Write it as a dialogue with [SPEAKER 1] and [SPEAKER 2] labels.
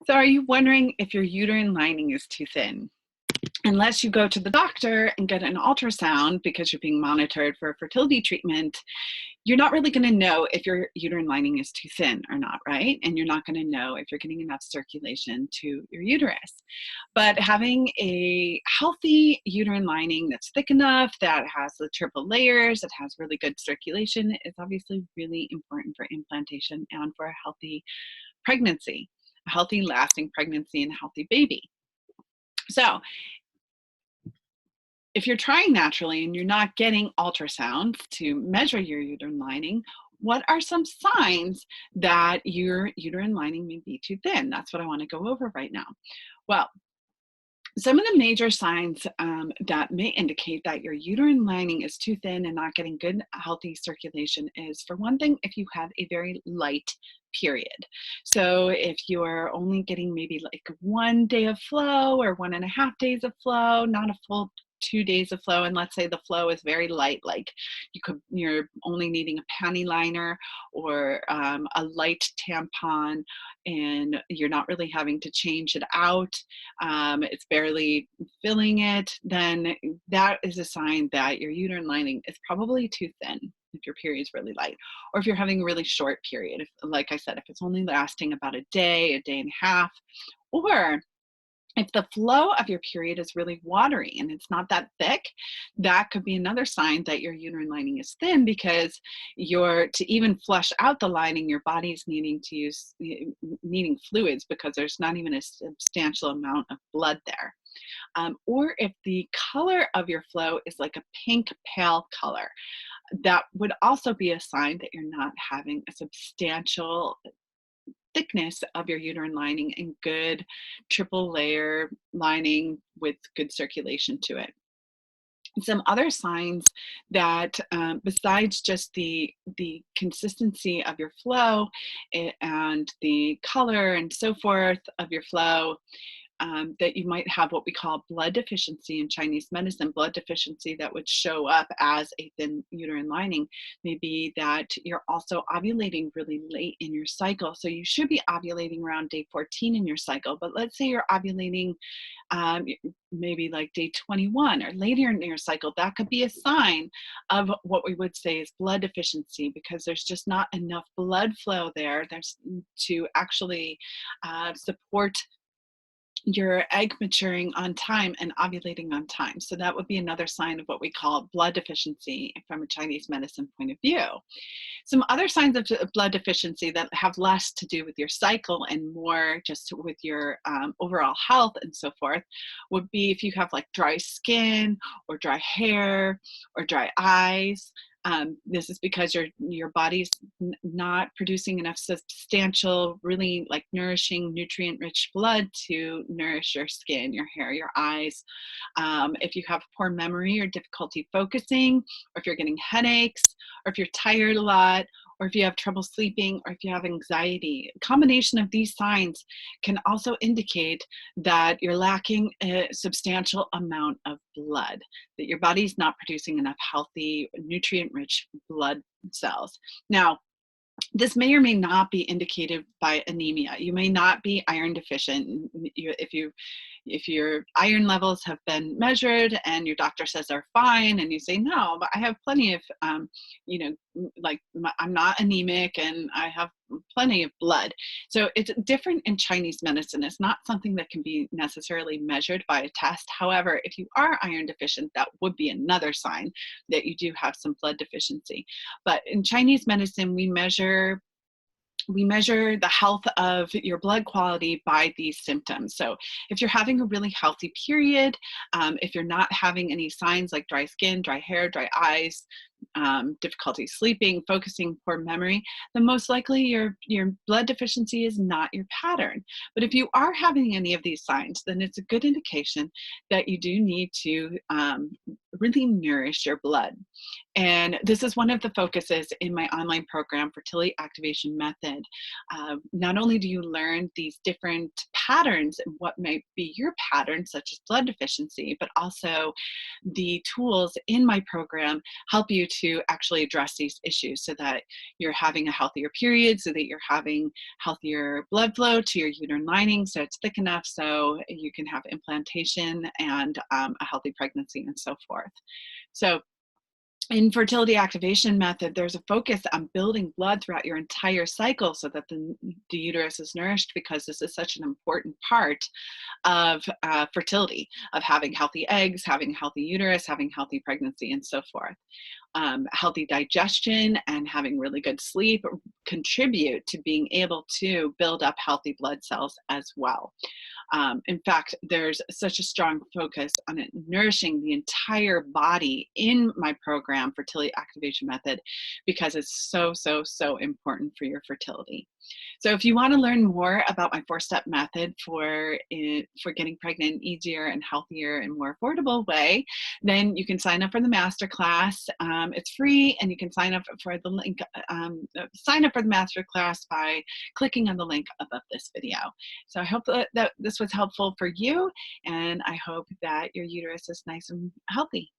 [SPEAKER 1] So are you wondering if your uterine lining is too thin? Unless you go to the doctor and get an ultrasound because you're being monitored for fertility treatment, you're not really going to know if your uterine lining is too thin or not, right? And you're not going to know if you're getting enough circulation to your uterus. But having a healthy uterine lining that's thick enough, that has the triple layers, that has really good circulation, is obviously really important for implantation and for a healthy pregnancy, a healthy, lasting pregnancy and a healthy baby. So if you're trying naturally and you're not getting ultrasound to measure your uterine lining, what are some signs that your uterine lining may be too thin? That's what I want to go over right now. Well, some of the major signs that may indicate that your uterine lining is too thin and not getting good, healthy circulation is, for one thing, if you have a very light period. So if you're only getting maybe like 1 day of flow or 1.5 days of flow, not a full 2 days of flow, and let's say the flow is very light, like you're only needing a panty liner or a light tampon, and you're not really having to change it out, it's barely filling it, then that is a sign that your uterine lining is probably too thin if your period's really light, or if you're having a really short period. If, like I said, if it's only lasting about a day and a half, or if the flow of your period is really watery and it's not that thick, that could be another sign that your uterine lining is thin, because to even flush out the lining, your body's needing fluids, because there's not even a substantial amount of blood there. Or if the color of your flow is like a pink pale color, that would also be a sign that you're not having a substantial thickness of your uterine lining and good triple layer lining with good circulation to it. Some other signs that, besides just the consistency of your flow and the color and so forth of your flow, that you might have what we call blood deficiency in Chinese medicine. Blood deficiency that would show up as a thin uterine lining may be that you're also ovulating really late in your cycle. So you should be ovulating around day 14 in your cycle, but let's say you're ovulating maybe like day 21 or later in your cycle. That could be a sign of what we would say is blood deficiency, because there's just not enough blood flow there to actually support your egg maturing on time and ovulating on time. So that would be another sign of what we call blood deficiency from a Chinese medicine point of view. Some other signs of blood deficiency that have less to do with your cycle and more just with your overall health and so forth would be if you have like dry skin or dry hair or dry eyes. This is because your body's not producing enough substantial, really like nourishing, nutrient-rich blood to nourish your skin, your hair, your eyes. If you have poor memory or difficulty focusing, or if you're getting headaches, or if you're tired a lot, or if you have trouble sleeping, or if you have anxiety, a combination of these signs can also indicate that you're lacking a substantial amount of blood, that your body's not producing enough healthy, nutrient-rich blood cells. Now, this may or may not be indicated by anemia. You may not be iron deficient. If your iron levels have been measured and your doctor says they're fine, and you say, no, but I have plenty of, I'm not anemic and I have plenty of blood. So it's different in Chinese medicine. It's not something that can be necessarily measured by a test. However, if you are iron deficient, that would be another sign that you do have some blood deficiency. But in Chinese medicine, we measure the health of your blood quality by these symptoms. So if you're having a really healthy period, if you're not having any signs like dry skin, dry hair, dry eyes, difficulty sleeping, focusing, poor memory, then most likely your blood deficiency is not your pattern. But if you are having any of these signs, then it's a good indication that you do need to really nourish your blood. And this is one of the focuses in my online program, Fertility Activation Method. Not only do you learn these different patterns and what might be your patterns, such as blood deficiency, but also the tools in my program help you to actually address these issues so that you're having a healthier period, so that you're having healthier blood flow to your uterine lining so it's thick enough so you can have implantation and a healthy pregnancy and so forth. So in fertility activation method, there's a focus on building blood throughout your entire cycle so that the uterus is nourished, because this is such an important part of fertility, of having healthy eggs, having a healthy uterus, having healthy pregnancy, and so forth. Healthy digestion and having really good sleep contribute to being able to build up healthy blood cells as well. In fact, there's such a strong focus on it nourishing the entire body in my program, Fertility Activation Method, because it's so, so, so important for your fertility. So if you want to learn more about my 4-step method for getting pregnant easier and healthier and more affordable way, then you can sign up for the masterclass. It's free, and you can sign up for the link. Sign up for the masterclass by clicking on the link above this video. So I hope that this was helpful for you, and I hope that your uterus is nice and healthy.